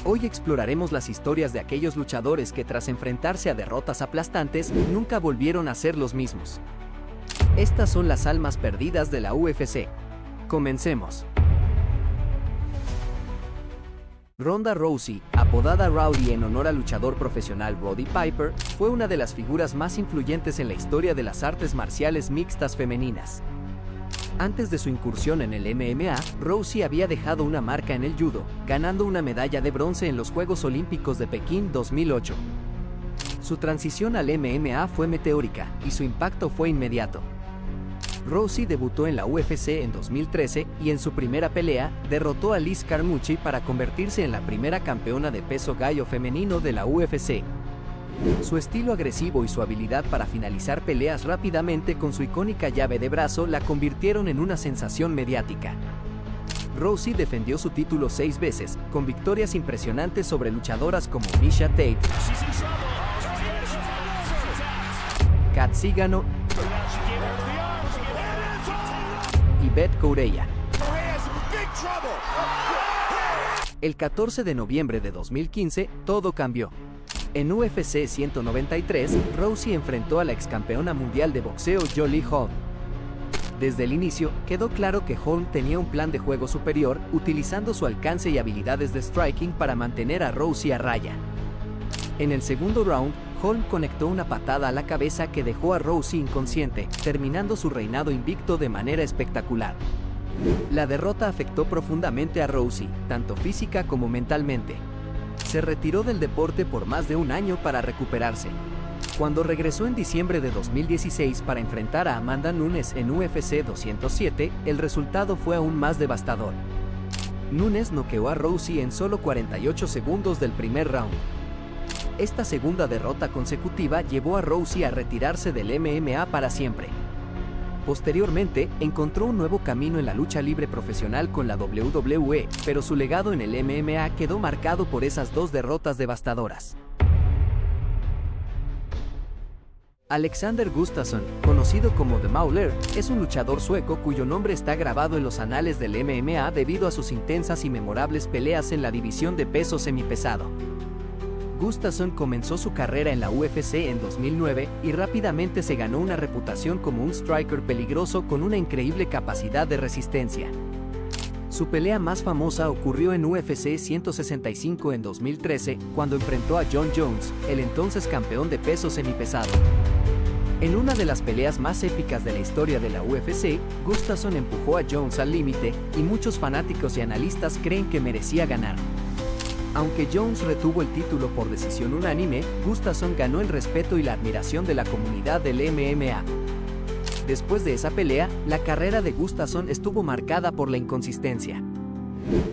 Hoy exploraremos las historias de aquellos luchadores que tras enfrentarse a derrotas aplastantes, nunca volvieron a ser los mismos. Estas son las almas perdidas de la UFC. Comencemos. Ronda Rousey, apodada Rowdy en honor al luchador profesional Roddy Piper, fue una de las figuras más influyentes en la historia de las artes marciales mixtas femeninas. Antes de su incursión en el MMA, Rousey había dejado una marca en el judo, ganando una medalla de bronce en los Juegos Olímpicos de Pekín 2008. Su transición al MMA fue meteórica, y su impacto fue inmediato. Rousey debutó en la UFC en 2013 y en su primera pelea, derrotó a Liz Carmouche para convertirse en la primera campeona de peso gallo femenino de la UFC. Su estilo agresivo y su habilidad para finalizar peleas rápidamente con su icónica llave de brazo la convirtieron en una sensación mediática. Rousey defendió su título 6 veces, con victorias impresionantes sobre luchadoras como Miesha Tate, Kat Zingano y Beth Correia. El 14 de noviembre de 2015, todo cambió. En UFC 193, Rousey enfrentó a la excampeona mundial de boxeo Holly Holm. Desde el inicio, quedó claro que Holm tenía un plan de juego superior, utilizando su alcance y habilidades de striking para mantener a Rousey a raya. En el segundo round, Holm conectó una patada a la cabeza que dejó a Rousey inconsciente, terminando su reinado invicto de manera espectacular. La derrota afectó profundamente a Rousey, tanto física como mentalmente. Se retiró del deporte por más de un año para recuperarse. Cuando regresó en diciembre de 2016 para enfrentar a Amanda Nunes en UFC 207, el resultado fue aún más devastador. Nunes noqueó a Rousey en solo 48 segundos del primer round. Esta segunda derrota consecutiva llevó a Rousey a retirarse del MMA para siempre. Posteriormente, encontró un nuevo camino en la lucha libre profesional con la WWE, pero su legado en el MMA quedó marcado por esas dos derrotas devastadoras. Alexander Gustafsson, conocido como The Mauler, es un luchador sueco cuyo nombre está grabado en los anales del MMA debido a sus intensas y memorables peleas en la división de peso semipesado. Gustafsson comenzó su carrera en la UFC en 2009 y rápidamente se ganó una reputación como un striker peligroso con una increíble capacidad de resistencia. Su pelea más famosa ocurrió en UFC 165 en 2013, cuando enfrentó a Jon Jones, el entonces campeón de peso semipesado. En una de las peleas más épicas de la historia de la UFC, Gustafsson empujó a Jones al límite, y muchos fanáticos y analistas creen que merecía ganar. Aunque Jones retuvo el título por decisión unánime, Gustafsson ganó el respeto y la admiración de la comunidad del MMA. Después de esa pelea, la carrera de Gustafsson estuvo marcada por la inconsistencia.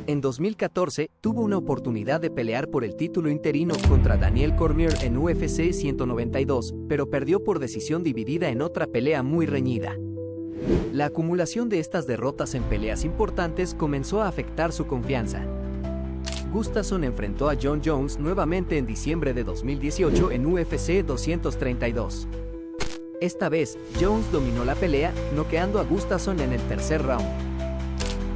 En 2014, tuvo una oportunidad de pelear por el título interino contra Daniel Cormier en UFC 192, pero perdió por decisión dividida en otra pelea muy reñida. La acumulación de estas derrotas en peleas importantes comenzó a afectar su confianza. Gustafsson enfrentó a Jon Jones nuevamente en diciembre de 2018 en UFC 232. Esta vez, Jones dominó la pelea, noqueando a Gustafsson en el tercer round.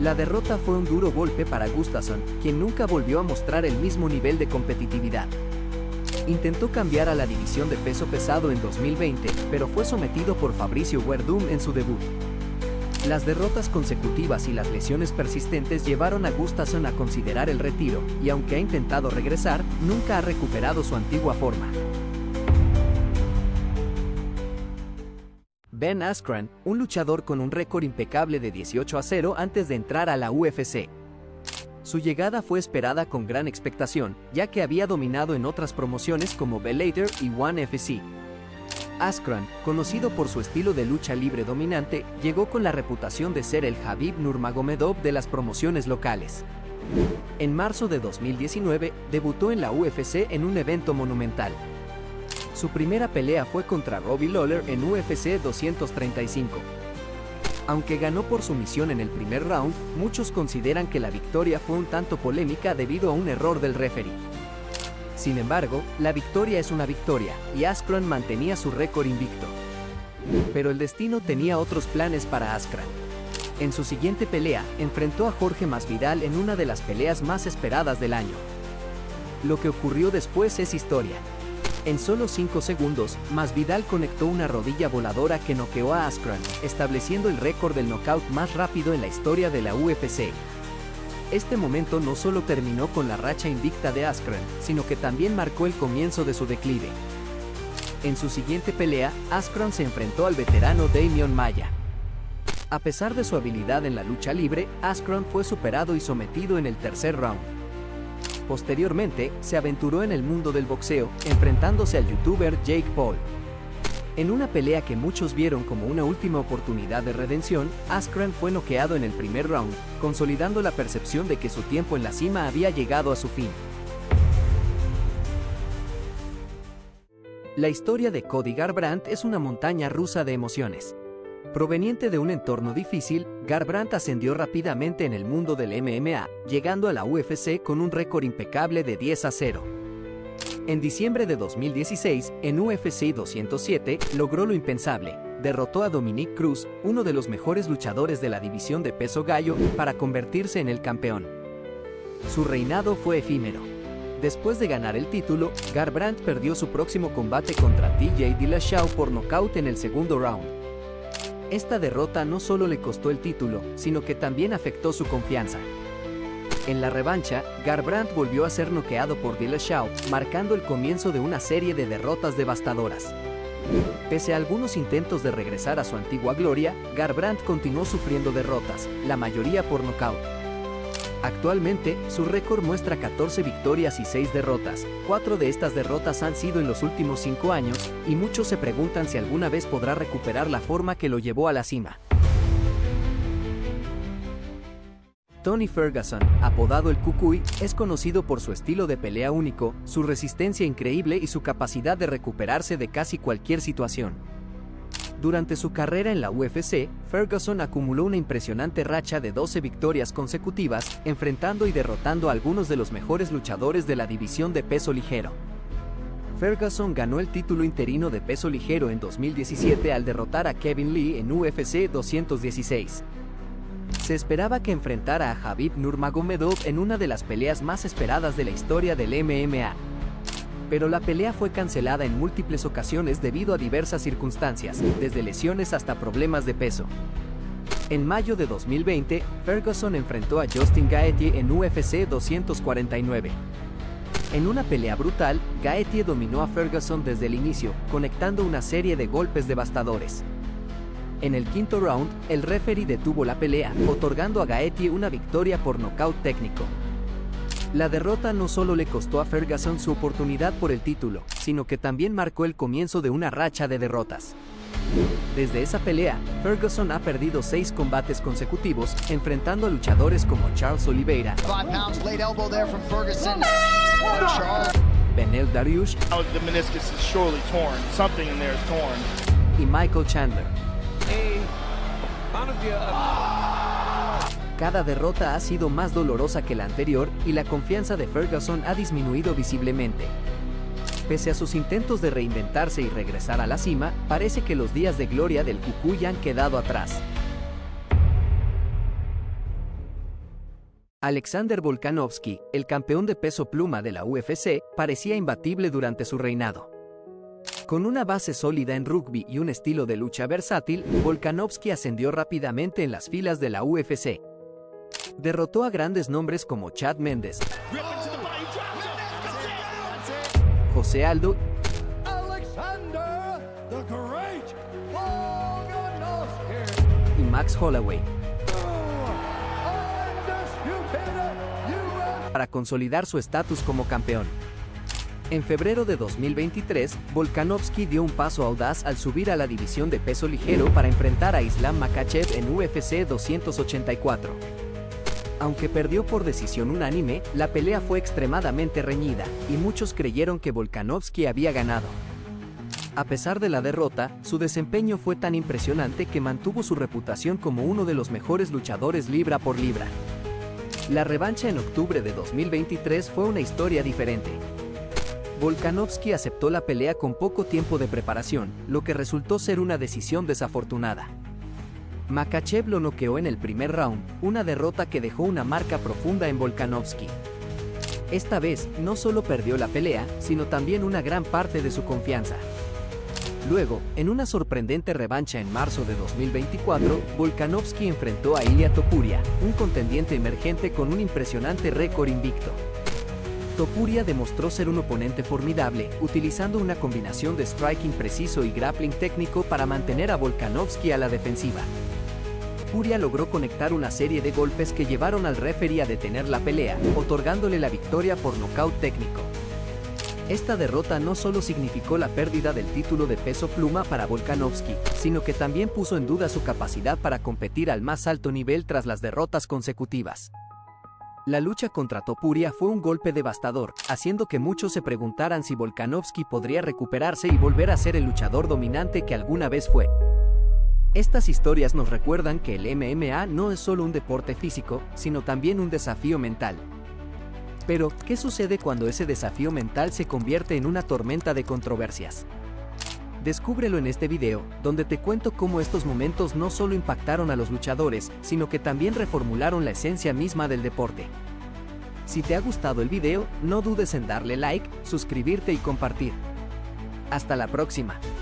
La derrota fue un duro golpe para Gustafsson, quien nunca volvió a mostrar el mismo nivel de competitividad. Intentó cambiar a la división de peso pesado en 2020, pero fue sometido por Fabricio Werdum en su debut. Las derrotas consecutivas y las lesiones persistentes llevaron a Gustafsson a considerar el retiro, y aunque ha intentado regresar, nunca ha recuperado su antigua forma. Ben Askren, un luchador con un récord impecable de 18-0 antes de entrar a la UFC. Su llegada fue esperada con gran expectación, ya que había dominado en otras promociones como Bellator y ONE FC. Askren, conocido por su estilo de lucha libre dominante, llegó con la reputación de ser el Khabib Nurmagomedov de las promociones locales. En marzo de 2019, debutó en la UFC en un evento monumental. Su primera pelea fue contra Robbie Lawler en UFC 235. Aunque ganó por sumisión en el primer round, muchos consideran que la victoria fue un tanto polémica debido a un error del referee. Sin embargo, la victoria es una victoria, y Askren mantenía su récord invicto. Pero el destino tenía otros planes para Askren. En su siguiente pelea, enfrentó a Jorge Masvidal en una de las peleas más esperadas del año. Lo que ocurrió después es historia. En solo 5 segundos, Masvidal conectó una rodilla voladora que noqueó a Askren, estableciendo el récord del knockout más rápido en la historia de la UFC. Este momento no solo terminó con la racha invicta de Askren, sino que también marcó el comienzo de su declive. En su siguiente pelea, Askren se enfrentó al veterano Demian Maia. A pesar de su habilidad en la lucha libre, Askren fue superado y sometido en el tercer round. Posteriormente, se aventuró en el mundo del boxeo, enfrentándose al youtuber Jake Paul. En una pelea que muchos vieron como una última oportunidad de redención, Askren fue noqueado en el primer round, consolidando la percepción de que su tiempo en la cima había llegado a su fin. La historia de Cody Garbrandt es una montaña rusa de emociones. Proveniente de un entorno difícil, Garbrandt ascendió rápidamente en el mundo del MMA, llegando a la UFC con un récord impecable de 10-0. En diciembre de 2016, en UFC 207, logró lo impensable: derrotó a Dominick Cruz, uno de los mejores luchadores de la división de peso gallo, para convertirse en el campeón. Su reinado fue efímero. Después de ganar el título, Garbrandt perdió su próximo combate contra TJ Dillashaw por nocaut en el segundo round. Esta derrota no solo le costó el título, sino que también afectó su confianza. En la revancha, Garbrandt volvió a ser noqueado por Dillashaw, marcando el comienzo de una serie de derrotas devastadoras. Pese a algunos intentos de regresar a su antigua gloria, Garbrandt continuó sufriendo derrotas, la mayoría por nocaut. Actualmente, su récord muestra 14 victorias y 6 derrotas. 4 de estas derrotas han sido en los últimos 5 años, y muchos se preguntan si alguna vez podrá recuperar la forma que lo llevó a la cima. Tony Ferguson, apodado el Cucuy, es conocido por su estilo de pelea único, su resistencia increíble y su capacidad de recuperarse de casi cualquier situación. Durante su carrera en la UFC, Ferguson acumuló una impresionante racha de 12 victorias consecutivas, enfrentando y derrotando a algunos de los mejores luchadores de la división de peso ligero. Ferguson ganó el título interino de peso ligero en 2017 al derrotar a Kevin Lee en UFC 216. Se esperaba que enfrentara a Khabib Nurmagomedov en una de las peleas más esperadas de la historia del MMA. Pero la pelea fue cancelada en múltiples ocasiones debido a diversas circunstancias, desde lesiones hasta problemas de peso. En mayo de 2020, Ferguson enfrentó a Justin Gaethje en UFC 249. En una pelea brutal, Gaethje dominó a Ferguson desde el inicio, conectando una serie de golpes devastadores. En el quinto round, el referee detuvo la pelea, otorgando a Gaethje una victoria por nocaut técnico. La derrota no solo le costó a Ferguson su oportunidad por el título, sino que también marcó el comienzo de una racha de derrotas. Desde esa pelea, Ferguson ha perdido 6 combates consecutivos, enfrentando a luchadores como Charles Oliveira, Beneil Dariush y Michael Chandler. Cada derrota ha sido más dolorosa que la anterior y la confianza de Ferguson ha disminuido visiblemente. Pese a sus intentos de reinventarse y regresar a la cima, parece que los días de gloria del Cucuy han quedado atrás. Alexander Volkanovski, el campeón de peso pluma de la UFC, parecía imbatible durante su reinado. Con una base sólida en rugby y un estilo de lucha versátil, Volkanovski ascendió rápidamente en las filas de la UFC. Derrotó a grandes nombres como Chad Mendes, José Aldo y Max Holloway, para consolidar su estatus como campeón. En febrero de 2023, Volkanovski dio un paso audaz al subir a la división de peso ligero para enfrentar a Islam Makhachev en UFC 284. Aunque perdió por decisión unánime, la pelea fue extremadamente reñida, y muchos creyeron que Volkanovski había ganado. A pesar de la derrota, su desempeño fue tan impresionante que mantuvo su reputación como uno de los mejores luchadores libra por libra. La revancha en octubre de 2023 fue una historia diferente. Volkanovski aceptó la pelea con poco tiempo de preparación, lo que resultó ser una decisión desafortunada. Makhachev lo noqueó en el primer round, una derrota que dejó una marca profunda en Volkanovski. Esta vez, no solo perdió la pelea, sino también una gran parte de su confianza. Luego, en una sorprendente revancha en marzo de 2024, Volkanovski enfrentó a Ilia Topuria, un contendiente emergente con un impresionante récord invicto. Topuria demostró ser un oponente formidable, utilizando una combinación de striking preciso y grappling técnico para mantener a Volkanovski a la defensiva. Topuria logró conectar una serie de golpes que llevaron al referee a detener la pelea, otorgándole la victoria por nocaut técnico. Esta derrota no solo significó la pérdida del título de peso pluma para Volkanovski, sino que también puso en duda su capacidad para competir al más alto nivel tras las derrotas consecutivas. La lucha contra Topuria fue un golpe devastador, haciendo que muchos se preguntaran si Volkanovski podría recuperarse y volver a ser el luchador dominante que alguna vez fue. Estas historias nos recuerdan que el MMA no es solo un deporte físico, sino también un desafío mental. Pero, ¿qué sucede cuando ese desafío mental se convierte en una tormenta de controversias? Descúbrelo en este video, donde te cuento cómo estos momentos no solo impactaron a los luchadores, sino que también reformularon la esencia misma del deporte. Si te ha gustado el video, no dudes en darle like, suscribirte y compartir. Hasta la próxima.